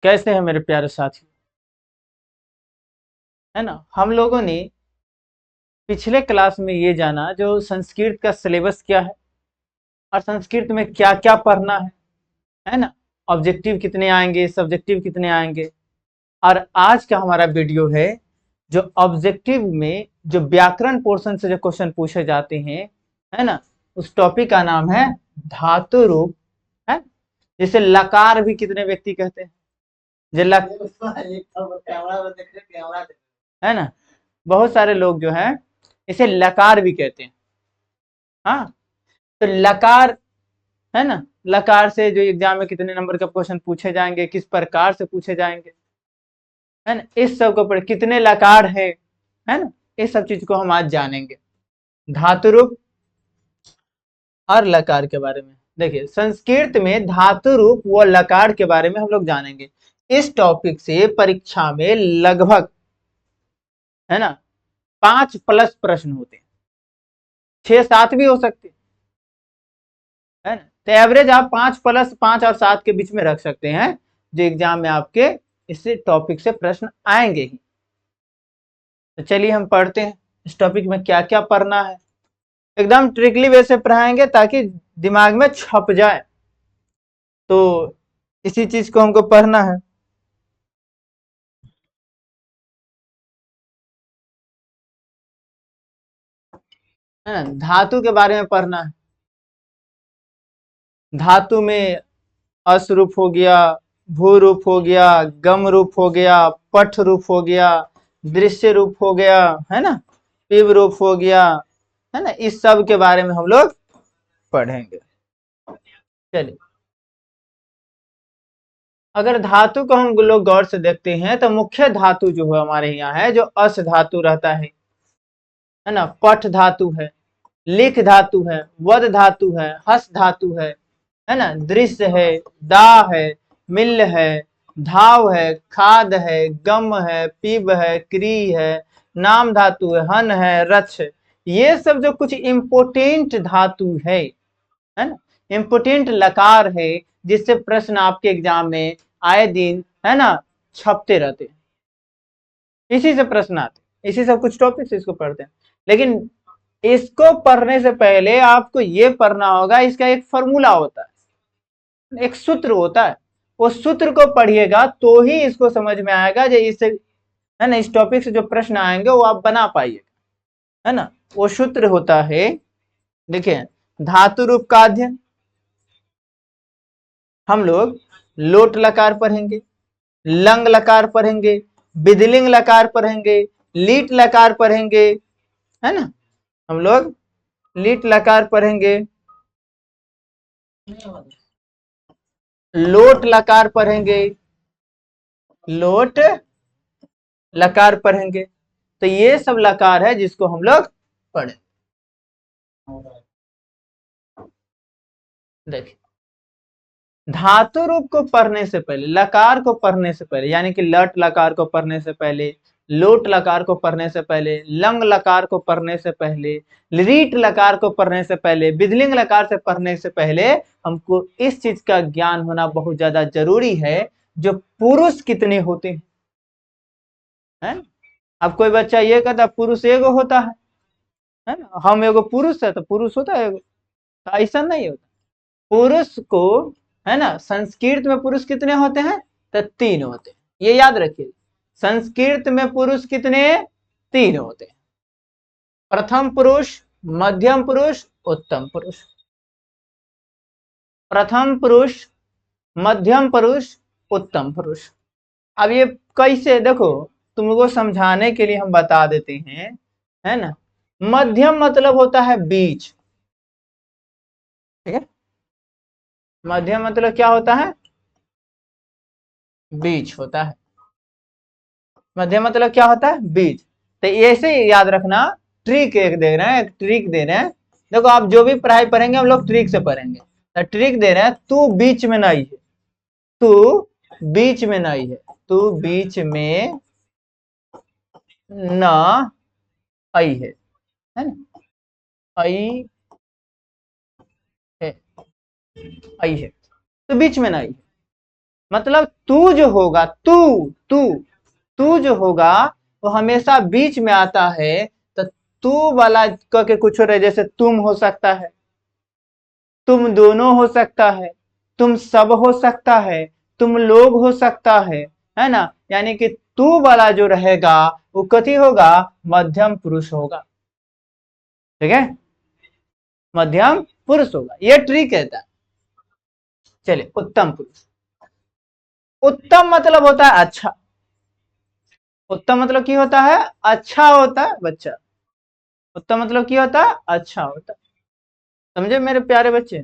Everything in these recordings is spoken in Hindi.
कैसे हैं मेरे प्यारे साथी। है ना, हम लोगों ने पिछले क्लास में ये जाना जो संस्कृत का सिलेबस क्या है और संस्कृत में क्या क्या पढ़ना है ना। ऑब्जेक्टिव कितने आएंगे, सब्जेक्टिव कितने आएंगे। और आज का हमारा वीडियो है जो ऑब्जेक्टिव में जो व्याकरण पोर्शन से जो क्वेश्चन पूछे जाते हैं, है ना, उस टॉपिक का नाम है धातु रूप। है, जैसे लकार भी कितने व्यक्ति कहते हैं, जो है ना, बहुत सारे लोग जो हैं इसे लकार भी कहते हैं। हाँ, तो लकार, है ना, लकार से जो एग्जाम में कितने नंबर का क्वेश्चन पूछे जाएंगे, किस प्रकार से पूछे जाएंगे, है ना, इस सब को पढ़, कितने लकार है ना, इस सब चीज को हम आज जानेंगे। धातु रूप और लकार के बारे में देखिए, संस्कृत में धातु रूप व लकार के बारे में हम लोग जानेंगे। इस टॉपिक से परीक्षा में लगभग, है ना, 5+ प्रश्न होते हैं, 6-7 भी हो सकते हैं, है ना। तो एवरेज आप 5+5 और 7 के बीच में रख सकते हैं, जो एग्जाम में आपके इस टॉपिक से प्रश्न आएंगे ही। तो चलिए हम पढ़ते हैं इस टॉपिक में क्या क्या पढ़ना है। एकदम ट्रिकली वे से पढ़ाएंगे ताकि दिमाग में छप जाए, तो इसी चीज को हमको पढ़ना है ना। धातु के बारे में पढ़ना है। धातु में अस रूप हो गया, भू रूप हो गया, गम रूप हो गया, पठ रूप हो गया, दृश्य रूप हो गया, है ना, पिव रूप हो गया, है ना, इस सब के बारे में हम लोग पढ़ेंगे। चलिए, अगर धातु को हम लोग गौर से देखते हैं तो मुख्य धातु जो है हमारे यहाँ है, जो अस धातु रहता है ना, पठ धातु है, लिख धातु है, वद धातु है, हस धातु है ना, दृश्य है, दा है, मिल है, धाव है, खाद है, गम है, पीब है, क्री है, नाम धातु है, हन है, रच है। ये सब जो कुछ इम्पोर्टेंट धातु है ना, इम्पोर्टेंट लकार है, जिससे प्रश्न आपके एग्जाम में आए दिन, है ना, छपते रहते हैं, इसी से प्रश्न आते हैं, इसी सब कुछ टॉपिक से इसको पढ़ते हैं। लेकिन इसको पढ़ने से पहले आपको ये पढ़ना होगा, इसका एक फॉर्मूला होता है, एक सूत्र होता है। वो सूत्र को पढ़िएगा तो ही इसको समझ में आएगा, जो इससे, है ना, इस टॉपिक से जो प्रश्न आएंगे वो आप बना पाइएगा, है ना। वो सूत्र होता है, देखिए, धातु रूप का अध्ययन हम लोग लोट लकार पढ़ेंगे, लंग लकार पढ़ेंगे, बिदलिंग लकार पढ़ेंगे, लीट लकार पढ़ेंगे, है ना, हम लोग लीट लकार पढ़ेंगे, लोट लकार पढ़ेंगे, लोट लकार पढ़ेंगे। तो ये सब लकार है जिसको हम लोग पढ़े। देखिए, धातु रूप को पढ़ने से पहले, लकार को पढ़ने से पहले, यानी कि लट लकार को पढ़ने से पहले, लोट लकार को पढ़ने से पहले, लंग लकार को पढ़ने से पहले, रीट लकार को पढ़ने से पहले, बिदलिंग लकार से पढ़ने से पहले हमको इस चीज का ज्ञान होना बहुत ज्यादा जरूरी है, जो पुरुष कितने होते हैं। अब कोई बच्चा ये कहता पुरुष एगो होता है ना, हम एगो पुरुष है तो पुरुष होता है एगो, तो ऐसा नहीं होता। पुरुष को, है ना, संस्कृत में पुरुष कितने होते हैं, तो 3 होते हैं, ये याद रखिए। संस्कृत में पुरुष कितने, 3 होते हैं। प्रथम पुरुष, मध्यम पुरुष, उत्तम पुरुष। प्रथम पुरुष, मध्यम पुरुष, उत्तम पुरुष। अब ये कैसे, देखो, तुमको समझाने के लिए हम बता देते हैं, है ना। मध्यम मतलब होता है बीच, ठीक है। मध्यम मतलब क्या होता है, बीच होता है। मध्यम मतलब क्या होता है, बीच। तो ऐसे ही याद रखना, ट्रिक एक दे रहे हैं, एक ट्रिक दे रहे हैं। देखो, आप जो भी पढ़ाई पढ़ेंगे हम लोग ट्रिक से पढ़ेंगे, तो ट्रिक दे रहे हैं, तू बीच में नहीं है, तू बीच में नहीं है, तू बीच में न आई है ना, आई है, आई है, तो बीच में नहीं है। मतलब तू जो होगा, तू तू तू जो होगा वो हमेशा बीच में आता है। तो तू वाला करके कुछ हो रहा है, जैसे तुम हो सकता है, तुम दोनों हो सकता है, तुम सब हो सकता है, तुम लोग हो सकता है ना। यानी कि तू वाला जो रहेगा वो कथी होगा, मध्यम पुरुष होगा। ठीक है, मध्यम पुरुष होगा, ये ट्रिक कहता है। चलिए, उत्तम पुरुष। उत्तम मतलब होता है अच्छा। उत्तम मतलब की होता है, अच्छा होता है बच्चा। उत्तम मतलब की होता है, अच्छा होता है। समझे मेरे प्यारे बच्चे।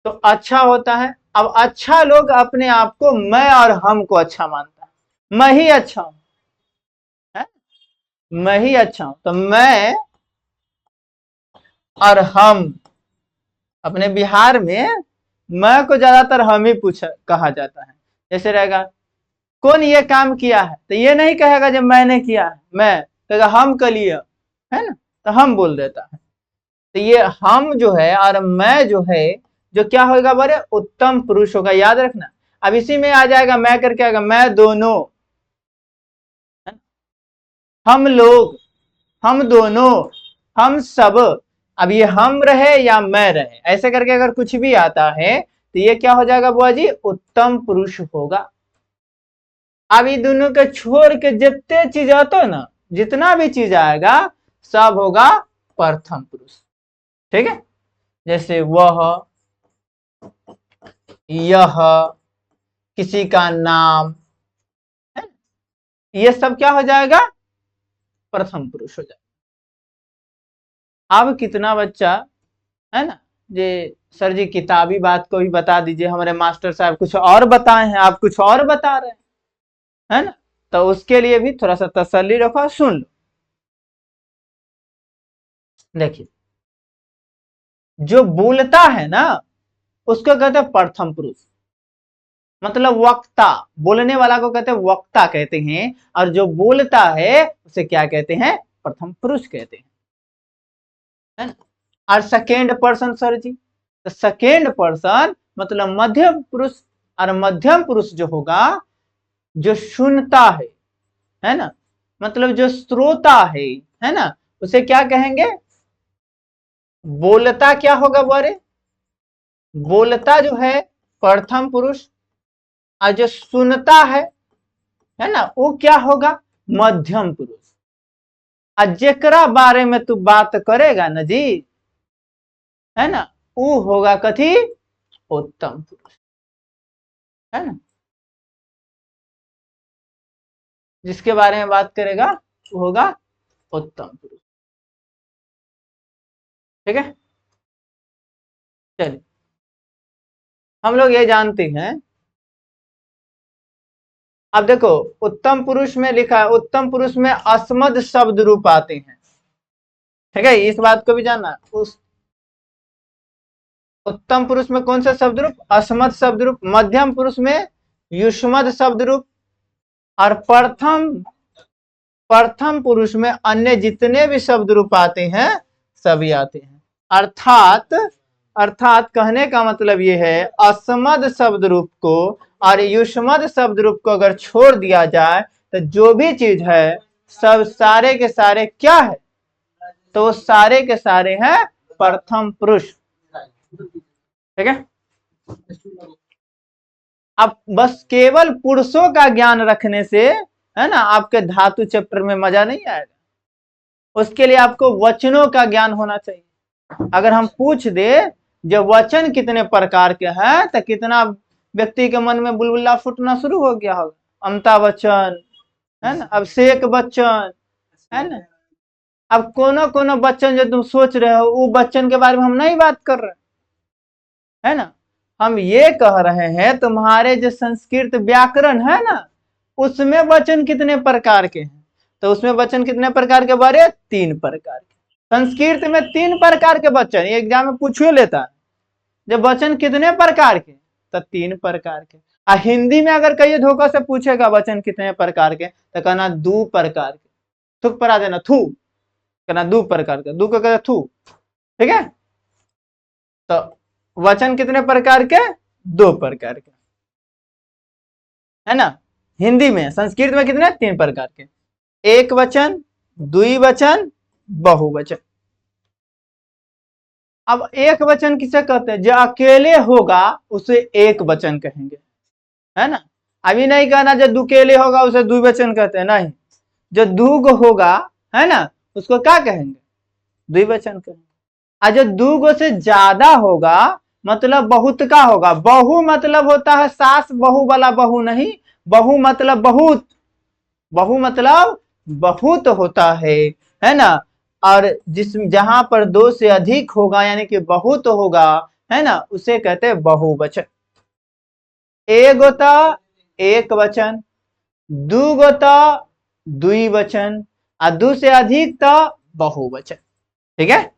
तो अच्छा होता है। अब अच्छा लोग अपने आप को मैं और हम को अच्छा मानता है, मैं ही अच्छा हूं, है? मैं ही अच्छा हूं। तो मैं और हम, अपने बिहार में मैं को ज्यादातर हम ही पूछा कहा जाता है। जैसे रहेगा, कौन ये काम किया है, तो ये नहीं कहेगा जब मैंने किया है, मैं कहेगा हम कर लिए, है ना, तो हम बोल देता है। तो ये हम जो है और मैं जो है, जो क्या होगा बोले, उत्तम पुरुष होगा, याद रखना। अब इसी में आ जाएगा मैं करके आएगा, मैं दोनों, हम लोग, हम दोनों, हम सब। अब ये हम रहे या मैं रहे, ऐसे करके अगर कुछ भी आता है तो ये क्या हो जाएगा बुआ जी, उत्तम पुरुष होगा। अब ये दोनों के छोड़ के जितने चीज आता है ना, जितना भी चीज आएगा सब होगा प्रथम पुरुष। ठीक है, जैसे वह, यह, किसी का नाम, है? ये सब क्या हो जाएगा, प्रथम पुरुष हो जाएगा। अब कितना बच्चा, है ना, ये सर जी किताबी बात को भी बता दीजिए, हमारे मास्टर साहब कुछ और बताए हैं, आप कुछ और बता रहे हैं, है ना। तो उसके लिए भी थोड़ा सा तसल्ली रखो, सुन लो। देखिए, जो बोलता है ना उसको कहते हैं प्रथम पुरुष, मतलब वक्ता। बोलने वाला को कहते हैं वक्ता कहते हैं, और जो बोलता है उसे क्या कहते हैं, प्रथम पुरुष कहते हैं, है ना। और सेकेंड पर्सन सर जी, तो सेकेंड पर्सन मतलब मध्यम पुरुष। और मध्यम पुरुष जो होगा, जो सुनता है ना, मतलब जो श्रोता है ना, उसे क्या कहेंगे, बोलता क्या होगा बोरे, बोलता जो है प्रथम पुरुष, और जो सुनता है ना, वो क्या होगा, मध्यम पुरुष। और जेकरा बारे में तू बात करेगा ना जी, है ना, वो होगा कथी, उत्तम पुरुष, है ना। जिसके बारे में बात करेगा वो होगा उत्तम पुरुष। ठीक है, चलिए, हम लोग ये जानते हैं। अब देखो, उत्तम पुरुष में लिखा है, उत्तम पुरुष में अस्मद शब्द रूप आते हैं। ठीक है, इस बात को भी जानना। उस उत्तम पुरुष में कौन सा शब्द रूप, अस्मद शब्द रूप। मध्यम पुरुष में युष्मद शब्द रूप। और प्रथम प्रथम पुरुष में अन्य जितने भी शब्द रूप आते हैं सभी आते हैं। अर्थात अर्थात कहने का मतलब ये है, अस्मद शब्द रूप को और युष्मद शब्द रूप को अगर छोड़ दिया जाए तो जो भी चीज है सब सारे के सारे क्या है, तो सारे के सारे हैं प्रथम पुरुष। ठीक है, अब बस केवल पुरुषों का ज्ञान रखने से, है ना, आपके धातु चैप्टर में मजा नहीं आएगा। उसके लिए आपको वचनों का ज्ञान होना चाहिए। अगर हम पूछ दे जब वचन कितने प्रकार के हैं, तो कितना व्यक्ति के मन में बुलबुला फूटना शुरू हो गया होगा। अमिताभ बच्चन, है ना, अभिषेक बच्चन, है ना। अब कोनो कोनो बच्चन जो तुम सोच रहे हो, वो बच्चन के बारे में हम नहीं बात कर रहे, है ना। हम ये कह रहे हैं तुम्हारे जो संस्कृत व्याकरण है ना, उसमें वचन कितने प्रकार के हैं, तो उसमें वचन कितने प्रकार के बारे, 3 प्रकार के। संस्कृत में 3 प्रकार के वचन, ये एग्जाम में पूछियो लेता है। जब वचन कितने प्रकार के, तो 3 प्रकार के। और हिंदी में अगर कहीं धोखा से पूछेगा वचन कितने प्रकार के, तो कहना 2 प्रकार के, थुक परा देना, थू कहना 2 प्रकार के, 2 को कहते थू। ठीक है, तो वचन कितने प्रकार के, 2 प्रकार के। है ना। हिंदी में, संस्कृत में कितने, 3 प्रकार के, एक वचन, द्विवचन, बहुवचन। अब एक वचन किसे कहते हैं, जो अकेले होगा उसे एक वचन कहेंगे, है ना। अभी नहीं कहना जो दुकेले होगा उसे द्विवचन कहते हैं, नहीं, जो दूग होगा, है ना, उसको क्या कहेंगे, द्विवचन कहेंगे। और जो दूगो से ज्यादा होगा मतलब बहुत का होगा, बहु मतलब होता है सास बहु वाला बहु नहीं, बहु मतलब बहुत, बहु मतलब बहुत होता है ना। और जहां पर 2 से अधिक होगा यानी कि बहुत होगा, है ना, उसे कहते हैं बहुवचन। एक होता एक वचन, दुगोता द्विवचन, और 2 से अधिक तो बहुवचन। ठीक है,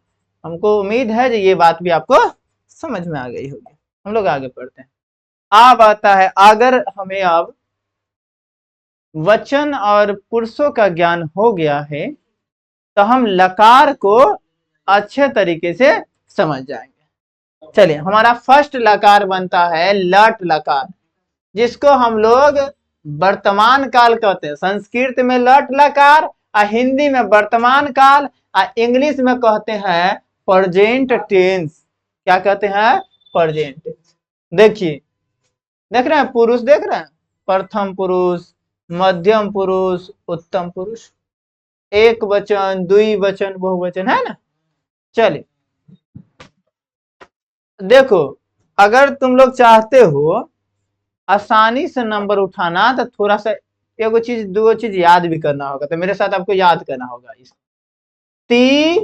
हमको उम्मीद है कि ये बात भी आपको समझ में आ गई होगी। हम लोग आगे पढ़ते हैं। अब आता है, अगर हमें अब वचन और पुरुषों का ज्ञान हो गया है तो हम लकार को अच्छे तरीके से समझ जाएंगे। चलिए, हमारा फर्स्ट लकार बनता है लट लकार, जिसको हम लोग वर्तमान काल कहते हैं। संस्कृत में लट लकार, और हिंदी में वर्तमान काल, और इंग्लिश में कहते हैं प्रेजेंट टेंस। क्या कहते हैं, प्रेजेंट टेंस। देखिए, देख रहे हैं, पुरुष देख रहे हैं, प्रथम पुरुष, मध्यम पुरुष, उत्तम पुरुष, एक वचन, द्विवचन, बहुवचन, है ना। चलिए देखो, अगर तुम लोग चाहते हो आसानी से नंबर उठाना तो थोड़ा सा एगो चीज दो चीज याद भी करना होगा, तो मेरे साथ आपको याद करना होगा। ती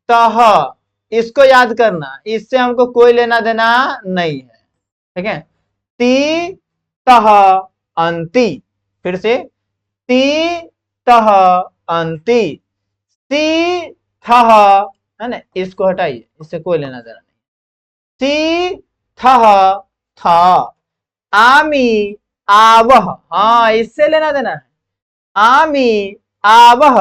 तह, इसको याद करना, इससे हमको कोई लेना देना नहीं है, ठीक है। ती तह अंति, फिर से ती तह अंति, ती थह, है ना, इसको हटाइए, इससे कोई लेना देना नहीं। ती थह था, आमी आवह, हाँ इससे लेना देना है, आमी आवह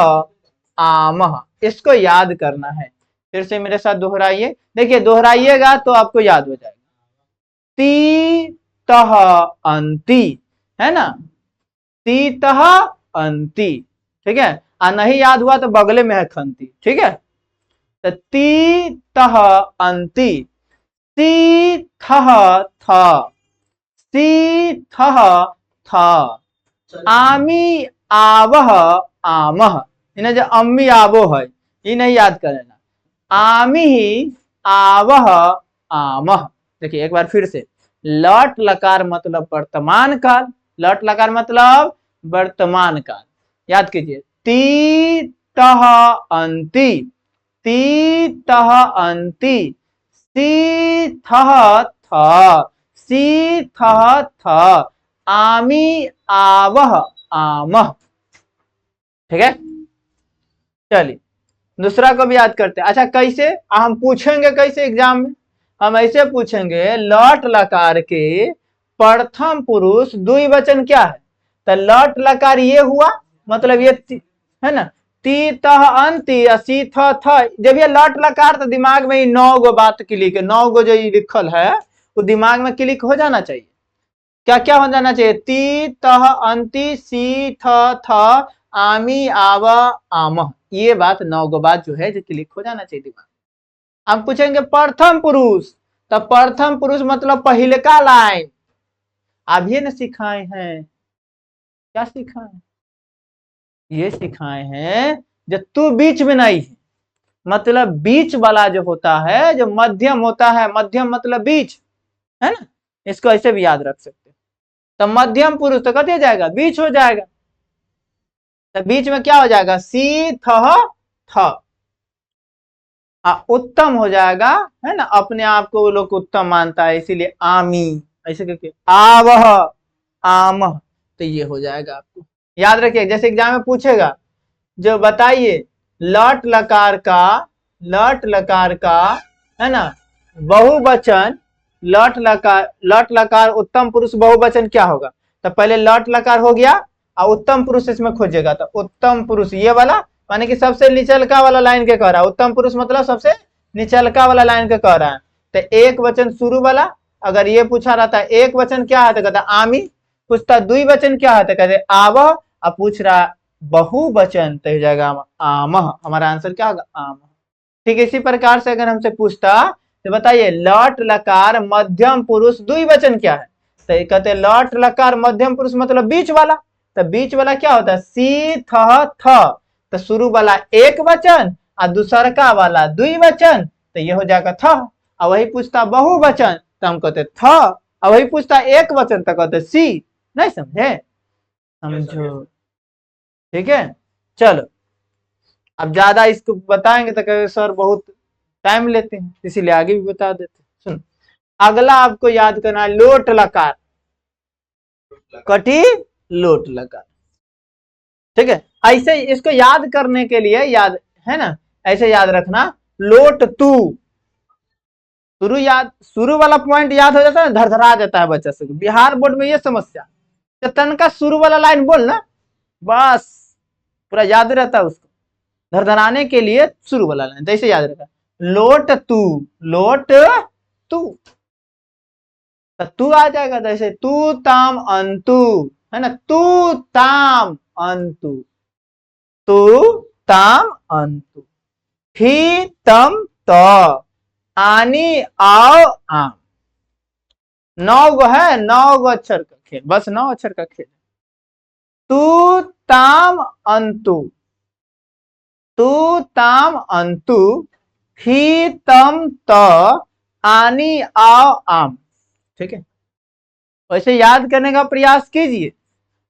आमह, इसको याद करना है। फिर से मेरे साथ दोहराइए, देखिए दोहराइएगा तो आपको याद हो जाएगा। ती तह अंति, है ना, ती तह अंति, ठीक है। और नहीं याद हुआ तो बगले में है खंती, ठीक है। तो ती तह अंति, ती थह था, ती थह था, आमी आवह आमह, इन्हें जो अम्मी आवो है ये नहीं याद कर लेना, आमी आवह आमह। देखिए एक बार फिर से, लट लकार मतलब वर्तमान काल, लट लकार मतलब वर्तमान काल, याद कीजिए। ती तह अंति, ती तह अंति, सी थह था, सी थह था, आमी आवह आमह, ठीक है। चलिए दूसरा को भी याद करते हैं। अच्छा कैसे, हम पूछेंगे कैसे एग्जाम में, हम ऐसे पूछेंगे, लट लकार के प्रथम पुरुष द्विवचन क्या है, तो लट लकार ये हुआ, मतलब ये है ना, ती तह अंति, सी थ थ, जब ये लट लकार तो दिमाग में 9 गो बात क्लिक है, 9 गो जो लिखल है वो दिमाग में क्लिक हो जाना चाहिए। क्या क्या हो जाना चाहिए, ती तह अंति, सी थ थ, आमी आवा आमह, ये बात 9 गो बात जो है जो क्लिक हो जाना चाहिए दिमाग। हम पूछेंगे प्रथम पुरुष, तो प्रथम पुरुष मतलब पहले का लाइन, अभी न सिखाए हैं, क्या सिखाए, ये सिखाए हैं जो तू बीच में नहीं है, मतलब बीच वाला जो होता है, जो मध्यम होता है, मध्यम मतलब बीच, है ना, इसको ऐसे भी याद रख सकते। तो मध्यम पुरुष तो कते जाएगा, बीच हो जाएगा, तो बीच में क्या हो जाएगा, सी थह थ। उत्तम हो जाएगा, है ना, अपने आप को वो लोग उत्तम मानता है इसीलिए आमी, ऐसे करके आवह आमह, तो ये हो जाएगा। आपको याद रखिए, जैसे एग्जाम में पूछेगा, जो बताइए लट लकार का, लट लकार का, है ना, बहुवचन, लट लकार उत्तम पुरुष बहुवचन क्या होगा, तो पहले लट लकार हो गया और उत्तम पुरुष इसमें खोजेगा, तो उत्तम पुरुष ये वाला, माने कि सबसे निचलका वाला लाइन के कह रहा है, उत्तम पुरुष मतलब सबसे निचलका वाला लाइन के कह रहा है। तो एक वचन शुरू वाला, अगर ये पूछा रहता है एक वचन क्या है तो कहता आमी, पूछता द्विवचन क्या होता है, कहते आव, अब पूछ रहा बहुवचन तो हो जाएगा आम, हमारा आंसर क्या होगा आम। ठीक इसी प्रकार से अगर हमसे पूछता तो बताइए लट लकार मध्यम पुरुष द्विवचन क्या है, तो कहते लट लकार मध्यम पुरुष मतलब बीच वाला, तो बीच वाला क्या होता है सी थ थ, तो शुरू वाला एक वचन और दूसरा का वाला द्विवचन, तो ये हो जाएगा थ। और वही पूछता बहुवचन तो हम कहते थ, और वही पूछता एक वचन तो कहते सी। नहीं समझे, समझो ठीक है। चलो अब ज्यादा इसको बताएंगे तो कहेंगे सर बहुत टाइम लेते हैं, इसीलिए आगे भी बता देते। सुन अगला आपको याद करना है लोट लकार, कटी लोट लकार। ठीक है, ऐसे इसको याद करने के लिए याद है ना, ऐसे याद रखना लोट तू, शुरू वाला पॉइंट याद हो जाता है, धरधरा जाता है बच्चा से। बिहार बोर्ड में ये समस्या, तन का शुरू वाला लाइन बोल ना, बस पूरा याद रहता है उसको, धरधराने के लिए शुरू वाला लाइन जैसे याद रहता है लोट तू, लोट तू, तू आ जाएगा जैसे तू ताम अंतु, है ना, तू ताम अंतु, तू ताम अंतु, ही तम त, आनी आओ आम। 9 गो है, 9 गो अक्षर का खेल, बस 9 अक्षर का खेल। तू ताम अंतु, तू ताम अंतु, ही तम त, आनी आओ आम। ठीक है, वैसे याद करने का प्रयास कीजिए,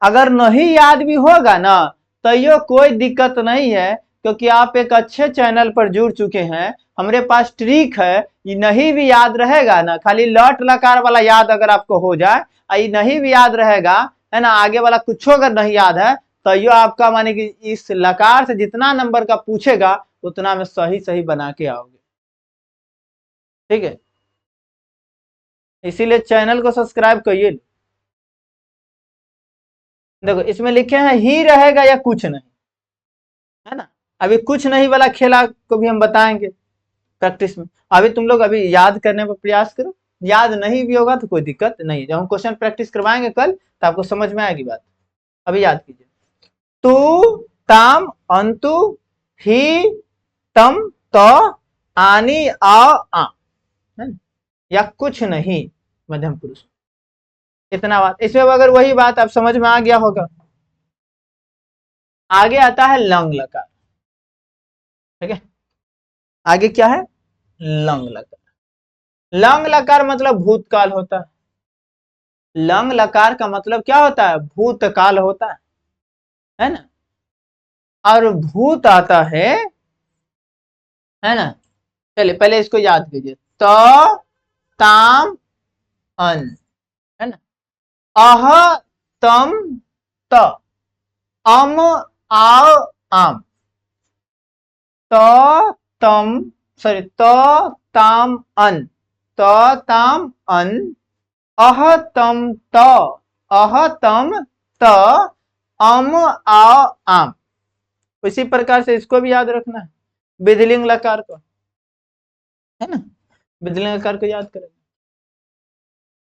अगर नहीं याद भी होगा ना तो ये कोई दिक्कत नहीं है, क्योंकि आप एक अच्छे चैनल पर जुड़ चुके हैं। हमारे पास ट्रिक है, ये नहीं भी याद रहेगा ना, खाली लट लकार वाला याद अगर आपको हो जाए, ये नहीं भी याद रहेगा है ना, आगे वाला कुछ अगर नहीं याद है तो ये आपका माने कि इस लकार से जितना नंबर का पूछेगा उतना में सही सही बना के आओगे। ठीक है, इसीलिए चैनल को सब्सक्राइब करिए। देखो इसमें लिखे हैं ही रहेगा या कुछ नहीं, है ना, अभी कुछ नहीं वाला खेला को भी हम बताएंगे प्रैक्टिस में। अभी तुम लोग अभी याद करने पर प्रयास करो, याद नहीं भी होगा तो कोई दिक्कत नहीं, जब हम क्वेश्चन प्रैक्टिस करवाएंगे कल तो आपको समझ में आएगी बात। अभी याद कीजिए तू ताम अंतु, ही तम त, आनी आओ आ, या कुछ नहीं मध्यम पुरुष, इतना बात। इसमें अगर वही बात आप समझ में आ गया होगा। आगे आता है लंग लकार। ठीक है, आगे क्या है लंग लकार। लंग लकार मतलब भूतकाल होता है, लंग लकार का मतलब क्या होता है भूतकाल होता है ना, और भूत आता है ना। चलिए पहले इसको याद कीजिए, त ताम अन, है ना, अह तम त, अम आओ आम, त तम सॉरी त ताम अन, त ताम अन, अह तम त, अह तम त, अम आओ आम। इसी प्रकार से इसको भी याद रखना है, विधिलिंग लकार को, है ना, विधिलिंग लकार को याद करें।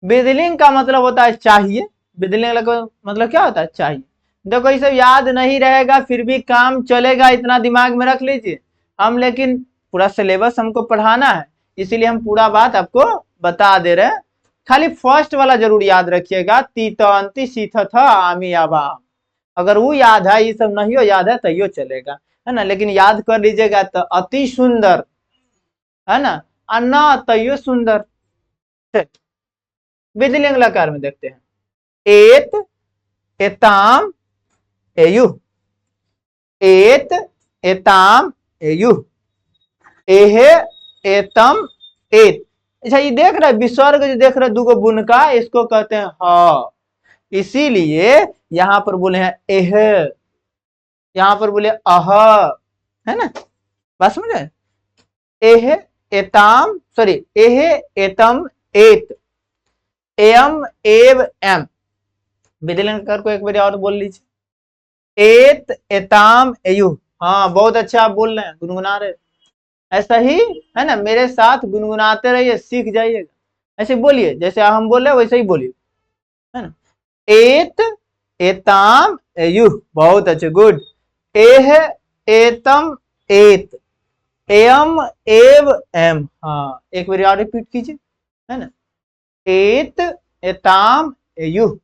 विधिलिंग का मतलब होता है चाहिए, विधिलिंग लकार मतलब क्या होता है चाहिए। देखो ये सब याद नहीं रहेगा फिर भी काम चलेगा, इतना दिमाग में रख लीजिए हम, लेकिन पूरा सिलेबस हमको पढ़ाना है, इसीलिए हम पूरा बात आपको बता दे रहे हैं। खाली फर्स्ट वाला जरूर याद रखिएगा, तीत अंति सीथ थ आमी आबा, अगर वो याद है, ये सब नहीं हो याद है तो यो चलेगा, है ना, लेकिन याद कर लीजिएगा तो अति सुंदर, है ना, अन्ना तयो सुंदर। विधिलिंग लकार में देखते हैं एत एताम एयु, एत एताम एयु, एहे एतम एत। अच्छा ये देख रहे विसर्ग जो देख रहे दुगो बुन का, इसको कहते हैं ह, इसीलिए यहां पर बोले हैं एह, यहां पर बोले अह, है ना, बात समझ आए। एह एताम सॉरी एह एतम एत, एम एव एम। विधिलिंग लकार को एक बार और बोल लीजिए, एत एताम एयु। हाँ बहुत अच्छा आप बोल रहे हैं, गुनगुना रहे, ऐसा ही है ना, मेरे साथ गुनगुनाते रहिए, सीख जाइएगा, ऐसे बोलिए जैसे हम बोल रहे वैसे ही बोलिए, है ना। एत, एताम, एयुः, बहुत अच्छे, गुड। एह, एतम, एत, एयम, एव, एम। हाँ, एक बार और रिपीट कीजिए, है ना। एत, एताम, एयुः,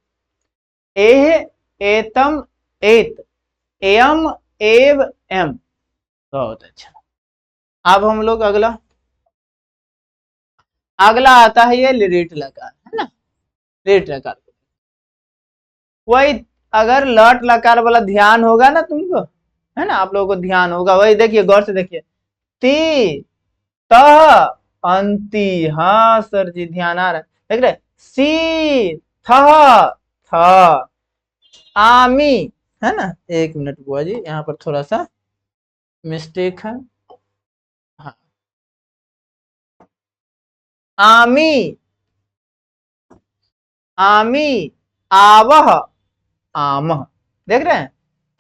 एह, एतम, एत, एयम, एव, एम। बहुत अच्छा। अब हम लोग अगला आता है ये लिरिट लकार, है ना। लिरिट लकार वही, अगर लट लकार वाला ध्यान होगा ना तुमको, है ना, आप लोगों को ध्यान होगा, वही देखिए, गौर से देखिए, ती, तह, अंति। हाँ सर जी, ध्यान आ रहा है, देख रहे, सी, थ, थ, आमी, है ना। एक मिनट बुआ जी, यहाँ पर थोड़ा सा मिस्टेक है। हाँ, आमी, आमी, आवह, आमह। देख रहे हैं,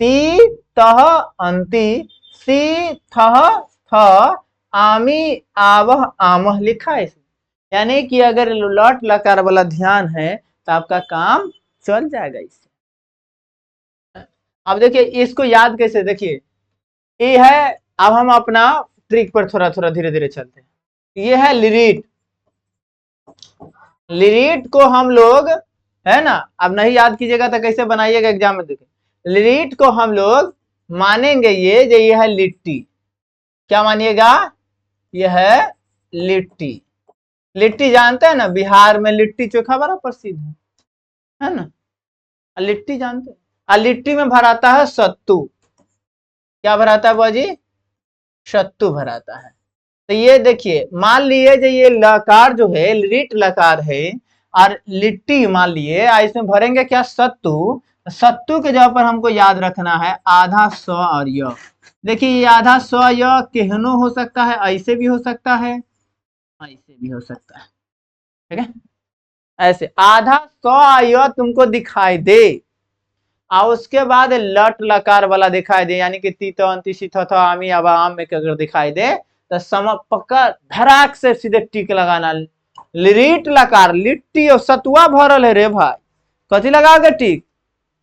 ती, तह, अंति, सी, थह, थ, आमी, आवह, आमह लिखा है इसमें। यानी कि अगर लट लकार वाला ध्यान है तो आपका काम चल जाएगा इससे। अब देखिए इसको याद कैसे, देखिए ये है, अब हम अपना ट्रिक पर थोड़ा थोड़ा धीरे धीरे चलते हैं। ये है लिरिट, लिरिट को हम लोग, है ना, अब नहीं याद कीजिएगा तो कैसे बनाइएगा एग्जाम में, देखिए लिरिट को हम लोग मानेंगे ये है लिट्टी। क्या मानिएगा, ये है लिट्टी। लिट्टी जानते हैं ना, बिहार में लिट्टी चोखा बड़ा प्रसिद्ध है ना। लिट्टी जानते हैं, लिट्टी में भराता है सत्तू। क्या भराता है बुआ जी, सत्तू भराता है। तो ये देखिए, मान लिए जो ये लकार जो है लिट लकार है, और लिट्टी मान लिए, इसमें भरेंगे क्या, सत्तू। सत्तू के जगह पर हमको याद रखना है आधा स और य। देखिए ये आधा स य केहनो हो सकता है, ऐसे भी हो सकता है, ऐसे भी हो सकता है, ठीक है। ऐसे आधा स य तुमको दिखाई दे, और उसके बाद लट लकार वाला दिखाई दे, यानी कि तीत, अंति, सिथ, थ, आमी, अब, आम में अगर दिखाई दे तो सम पक्का धड़ाक से सीधे टिक लगाना। लिरिट लकार, लिट्टी और सतुआ भरल है रे भाई, कथी लगाओगे टिक,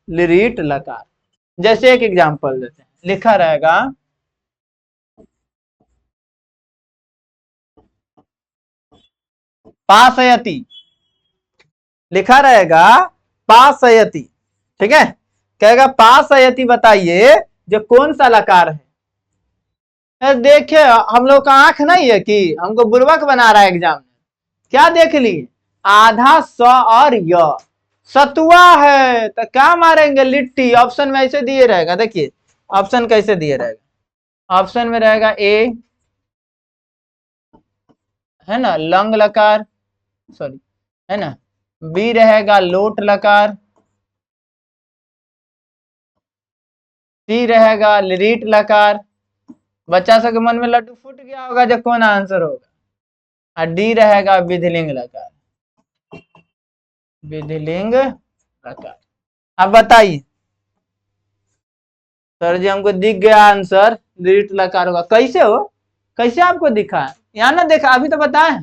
लिरिट लकार। जैसे एक एग्जांपल देते हैं, लिखा रहेगा पासयति, लिखा रहेगा पासयति, ठीक है। कहेगा पासयति, बताइए जो कौन सा लकार है। देखिए हम लोग का आंख नहीं है कि हमको बुर्बक बना रहा है एग्जाम में। क्या देख ली, आधा स और य, सतुआ है तो क्या मारेंगे, लिट्टी। ऑप्शन में ऐसे दिए रहेगा, देखिए ऑप्शन कैसे दिए रहेगा, ऑप्शन में रहेगा ए, है ना, लंग लकार, सॉरी, है ना, बी रहेगा लोट लकार, सी रहेगा लिरिट लकार। बच्चा सब के मन में लड्डू फूट गया होगा जो कौन आंसर होगा, और डी रहेगा विधिलिंग लकार, विधिलिंग लकार। अब बताइए सर जी, हमको दिख गया आंसर लिरिट लकार होगा, कैसे हो, कैसे आपको दिखा, यहाँ ना देखा, अभी तो बताए,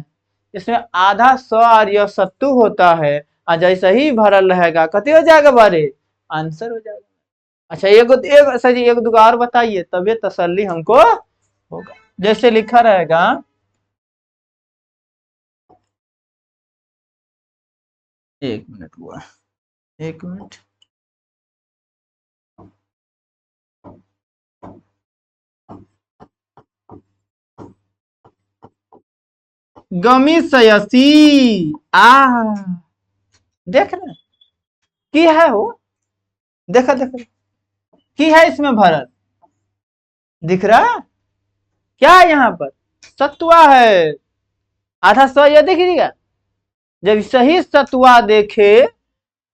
इसमें आधा स और यह सत्तू होता है, और जैसे ही भरल रहेगा कति हो जाएगा बारे, आंसर हो जाएगा। अच्छा एक सर जी, एक दो और बताइए, तभी तसल्ली हमको होगा। जैसे लिखा रहेगा, एक मिनट हुआ, एक मिनट, गमिसयसी, देख रहे की है वो, देखा देखा की है इसमें भरल, दिख रहा क्या है यहाँ पर, सतुआ है, आधा स ये देखिएगा। जब सही सतुआ देखे,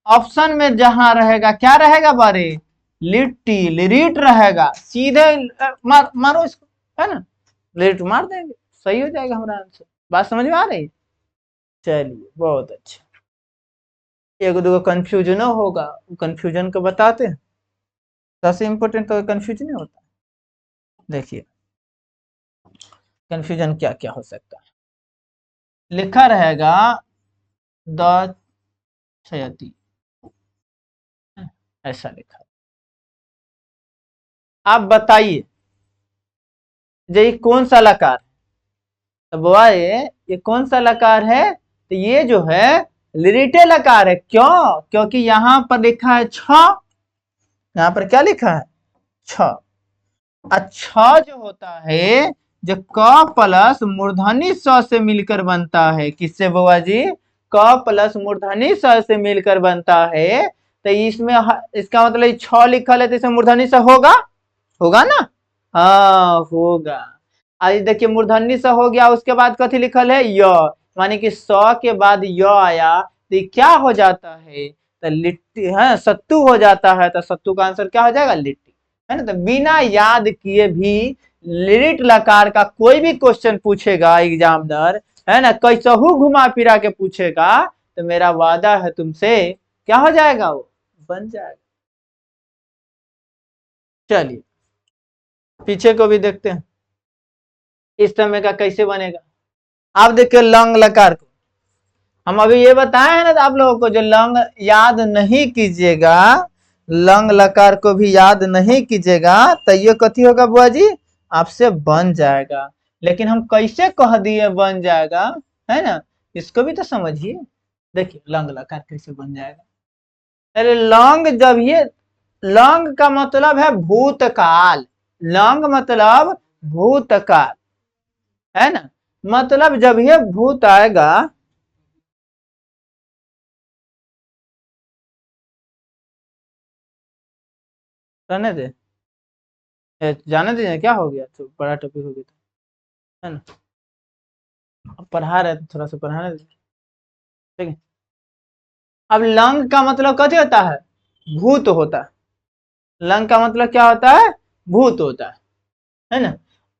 ऑप्शन में जहां रहेगा क्या रहेगा बारे, लिट्टी, लिरिट रहेगा, सीधे मारो इसको, है ना, लिरिट मार देंगे, सही हो जाएगा हमारा आंसर। बात समझ में आ रही, चलिए बहुत अच्छा। एक दो कंफ्यूजन होगा, कंफ्यूजन को बताते हैं, सबसे इंपॉर्टेंट तो कंफ्यूजन होता है। देखिए कंफ्यूजन क्या क्या हो सकता है, लिखा रहेगा द क्षयति, ऐसा लिखा। आप बताइए ये कौन सा लकार? तो बुआ ये कौन सा लकार है? तो ये जो है लिरिटे लकार है। क्यों? क्योंकि यहाँ पर लिखा है छ। यहाँ पर क्या लिखा है? छ। अच्छा जो होता है जो क प्लस मूर्धनी स से मिलकर बनता है। किससे बुआ जी? क प्लस मूर्धनी स से मिलकर बनता है। तो इसमें इसका मतलब छ लिखल है तो इसमें मूर्धनी स होगा, होगा ना? हाँ होगा। आज देखिए मूर्धन्य स हो गया, उसके बाद कथी लिखल है? य, माने कि स के बाद य आया तो क्या हो जाता है? तो लिट्टी है, सत्तू हो जाता है। तो सत्तू का आंसर क्या हो जाएगा? लिट्टी, है ना? तो बिना याद किए भी लिरिट लकार का कोई भी क्वेश्चन पूछेगा एग्जामिनर, है ना, कैसहू घुमा फिरा के पूछेगा तो मेरा वादा है तुमसे, क्या हो जाएगा? वो बन जाएगा। चलिए पीछे को भी देखते हैं इस समय का कैसे बनेगा। आप देखिए लंग लकार को हम अभी ये बताए हैं ना, तो आप लोगों को जो लंग याद नहीं कीजिएगा, लंग लकार को भी याद नहीं कीजिएगा तो ये कथी होगा बुआ जी? आपसे बन जाएगा। लेकिन हम कैसे कह दिए बन जाएगा, है ना? इसको भी तो समझिए। देखिए लंग लकार कैसे बन जाएगा। अरे लंग जब ये लंग का मतलब है भूतकाल। लंग मतलब भूतकाल, है ना? मतलब जब ये भूत आएगा, रहने दे, जाने दीजिए। क्या हो गया? तो बड़ा टॉपिक हो गया था, है ना? अब पढ़ा रहे तो थोड़ा सा पढ़ाने दीजिए, ठीक है? अब लंग का मतलब कथी होता है? भूत होता है। लंग का मतलब क्या होता है? भूत होता है ना?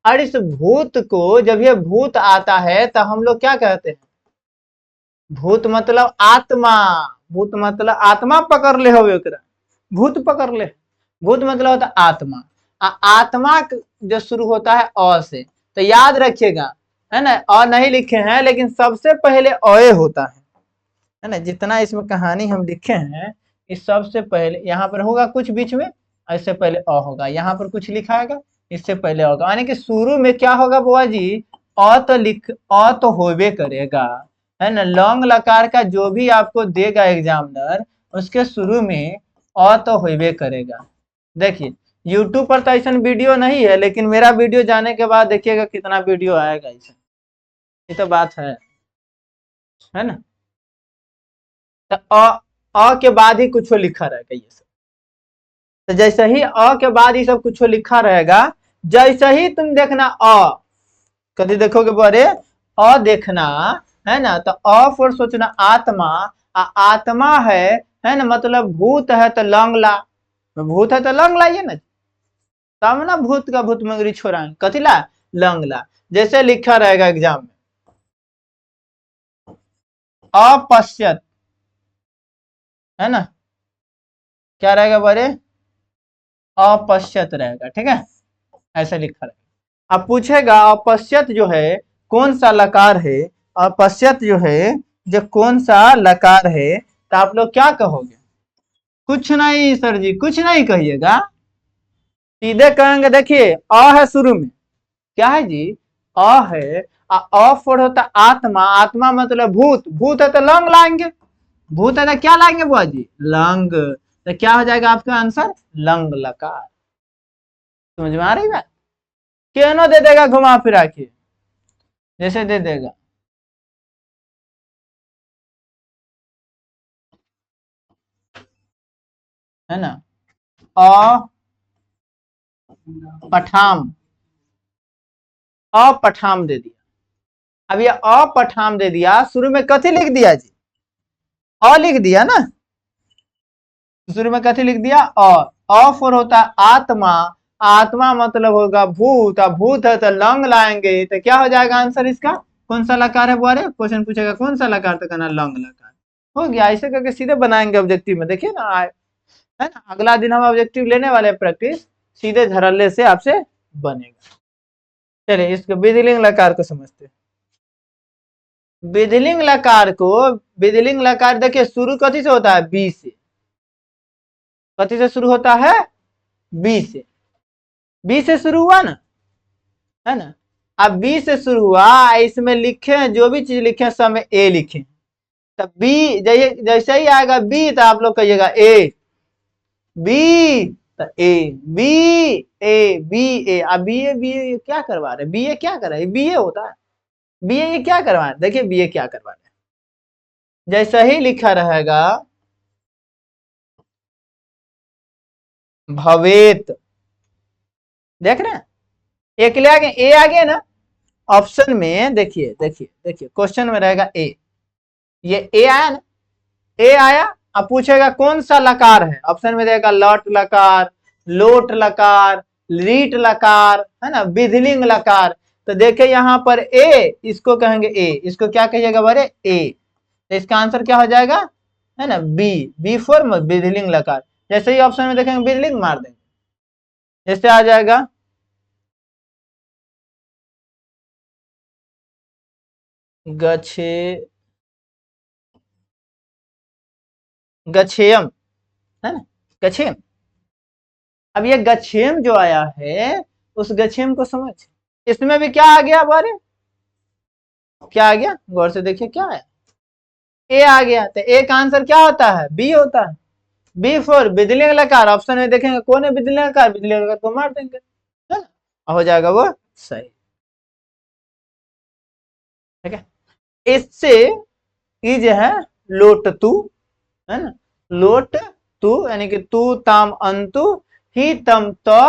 और इस भूत को जब ये भूत आता है तो हम लोग क्या कहते हैं? भूत मतलब आत्मा। भूत मतलब आत्मा पकड़ ले हो एकरा, भूत पकड़ ले। भूत मतलब होता है आत्मा। आत्मा जो शुरू होता है अ से, तो याद रखिएगा, है ना? अ नहीं लिखे हैं लेकिन सबसे पहले अ होता है ना? जितना इसमें कहानी हम लिखे हैं इस सबसे पहले यहाँ पर होगा कुछ बीच में, इससे पहले अ होगा। यहाँ पर कुछ लिखा है इससे पहले होगा, यानी कि शुरू में क्या होगा बुआ जी? अ तो अ तो होबे करेगा, है ना? लौंग लकार का जो भी आपको देगा एग्जामिनर, उसके शुरू में अ तो होबे करेगा। देखिए यूट्यूब पर तो ऐसा वीडियो नहीं है, लेकिन मेरा वीडियो जाने के बाद देखिएगा कितना वीडियो आएगा ऐसा। ये तो बात है ना? तो अ के बाद ही कुछ लिखा रहेगा ये सब। तो जैसे ही अ के बाद ये सब कुछ लिखा रहेगा, जैसे ही तुम देखना कभी देखोगे बोरे अ देखना, है ना? तो अ फॉर सोचना आत्मा। आत्मा है ना? मतलब भूत है तो लंग ला, भूत है तो लंग लाइए ना, तब ना भूत का भूत मंगरी छोड़ा कथी ला? लंग ला। जैसे लिखा रहेगा एग्जाम में अपश्यत, है ना? क्या रहेगा बोरे? अपश्यत रहेगा, ठीक है? ऐसा लिखा रहेगा। अब पूछेगा अपश्यत जो है कौन सा लकार है? अपश्यत जो है जो कौन सा लकार है, तो आप लोग क्या कहोगे? कुछ नहीं सर जी, कुछ नहीं कहिएगा, सीधे कहेंगे। देखिए अ है शुरू में, क्या है जी? अ है। अ फोर होता आत्मा। आत्मा मतलब भूत। भूत है तो लंग लाएंगे, भूत है तो क्या लाएंगे बुआ जी? लंग। तो क्या हो जाएगा आपका आंसर? लंग लकार। समझ में आ रही बात? क्यों दे देगा घुमा फिरा के, जैसे दे देगा। है ना? अ पठाम, अपठाम दे दिया। अब ये अपठाम दे दिया, शुरू में कथी लिख दिया जी? अ लिख दिया ना, शुरू में कथी लिख दिया? अ फॉर होता है आत्मा। आत्मा मतलब होगा भूत। अब भूत है तो लंग लाएंगे, तो क्या हो जाएगा आंसर इसका? कौन सा लकार है बुआरे? क्वेश्चन पूछेगा कौन सा लकार, तो कहना लंग लकार। हो गया। ऐसे करके सीधे बनाएंगे ऑब्जेक्टिव में, देखिए ना है ना? अगला दिन हम ऑब्जेक्टिव लेने वाले हैं प्रैक्टिस, सीधे धड़ल्ले से आपसे बनेगा। चलिए इसको विधिलिंग लकार को समझते हैं। विधिलिंग लकार को, विधिलिंग लकार देखिए शुरू कथी से होता है? बी से। कथी से शुरू होता है? बी से। बी से शुरू हुआ ना, है ना। अब बी से शुरू हुआ, इसमें लिखे जो भी चीज लिखे सब में ए लिखे, तब बी जैसे ही आएगा बी तो आप लोग कहिएगा ए, बी तो ए, बी ए, बी ए। अब बी ए क्या करवा रहे? बी ए क्या कर रहा है? बी ए होता है, बी ए क्या करवा रहे? देखिए बी ए क्या करवा रहे, जैसा ही लिखा रहेगा भवेत, देख रहे हैं एक ले आगे, ए आ गया ना ऑप्शन में। देखिए देखिए देखिए क्वेश्चन में रहेगा ए, ये ए आया ना, ए आया। अब पूछेगा कौन सा लकार है, ऑप्शन में देगा लट लकार, लोट लकार, रीट लकार, है ना, विधिलिंग लकार। तो देखे यहाँ पर ए, इसको कहेंगे ए, इसको क्या कहिएगा बारे? ए। तो इसका आंसर क्या हो जाएगा? है ना बी, बी फॉर विधिलिंग लकार। जैसे ही ऑप्शन में देखेंगे विधिलिंग मार देंगे, जैसे आ जाएगा गछे, गछेयम, है ना, गछेम। अब ये गछेम जो आया है, उस गछेम को समझ, इसमें भी क्या आ गया बारे? क्या आ गया? गौर से देखिए क्या है, ए आ गया। तो ए का आंसर क्या होता है? बी होता है। बी फॉर विधिलिंग लकार। ऑप्शन में देखेंगे कौन है विधिलिंग लकार, विधिलिंग लकार को मार देंगे, है ना, हो जाएगा वो सही। ठीक है, इससे ई जो है लोट तू, है ना, लोट तू यानी कि तू ताम अंतु ही तम तो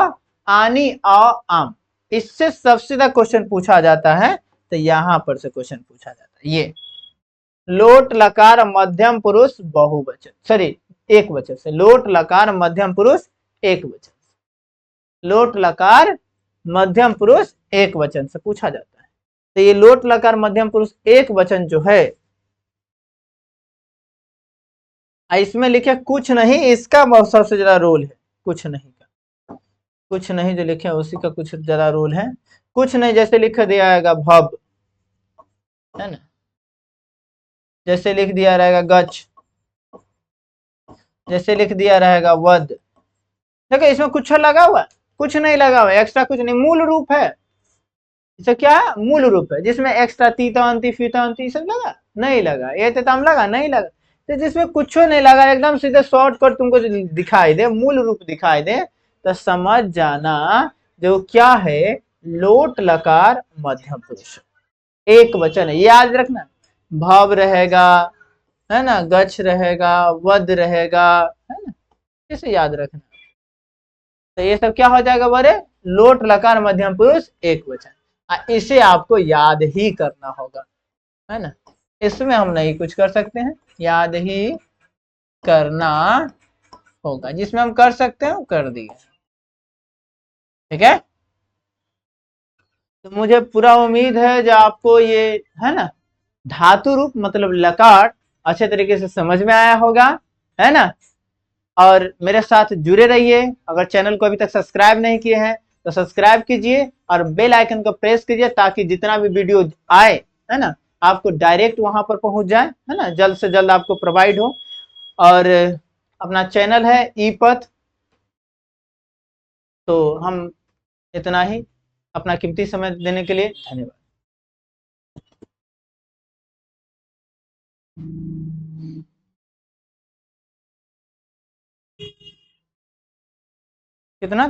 आनी आ आम, इससे सबसे ज्यादा क्वेश्चन पूछा जाता है। तो यहां पर से क्वेश्चन पूछा जाता है ये लोट लकार मध्यम पुरुष बहुवचन, सॉरी एक वचन से, लोट लकार मध्यम पुरुष एक वचन, लोट लकार मध्यम पुरुष एक वचन से पूछा जाता है। तो ये लोट लकार मध्यम पुरुष एक वचन जो है, इसमें लिखे कुछ नहीं, इसका सबसे ज्यादा रोल है, कुछ नहीं का, कुछ नहीं जो लिखे उसी का कुछ ज्यादा रोल है। कुछ नहीं जैसे लिख दिया जाएगा भव, है ना, जैसे लिख दिया रहेगा गच, जैसे लिख दिया रहेगा वध। देखो इसमें कुछ लगा हुआ, कुछ नहीं लगा हुआ, एक्स्ट्रा कुछ नहीं, मूल रूप है। इसे क्या है? मूल रूप है, जिसमें एक्स्ट्रा तीतांति फीतांति सब लगा नहीं लगा, ये तम लगा नहीं लगा। तो जिसमें कुछ नहीं लगा, एकदम सीधे शॉर्टकट तुमको दिखाई दे, मूल रूप दिखाई दे, तो समझ जाना जो क्या है, लोट लकार मध्यम पुरुष एक वचन है, याद रखना। भाव रहेगा, है ना, गच्छ रहेगा, वध रहेगा, है ना, इसे याद रखना। तो ये सब क्या हो जाएगा बोले? लोट लकार मध्यम पुरुष एक वचन। इसे आपको याद ही करना होगा, है ना, इसमें हम नहीं कुछ कर सकते हैं, याद ही करना होगा, जिसमें हम कर सकते हैं कर दिए। ठीक है, तो मुझे पूरा उम्मीद है जो आपको ये, है ना, धातु रूप मतलब लकार अच्छे तरीके से समझ में आया होगा, है ना। और मेरे साथ जुड़े रहिए, अगर चैनल को अभी तक सब्सक्राइब नहीं किए हैं तो सब्सक्राइब कीजिए और बेल आइकन को प्रेस कीजिए, ताकि जितना भी वीडियो आए, है ना, आपको डायरेक्ट वहां पर पहुंच जाए, है ना, जल्द से जल्द आपको प्रोवाइड हो। और अपना चैनल है ई पथ। तो हम इतना ही, अपना कीमती समय देने के लिए धन्यवाद। कितना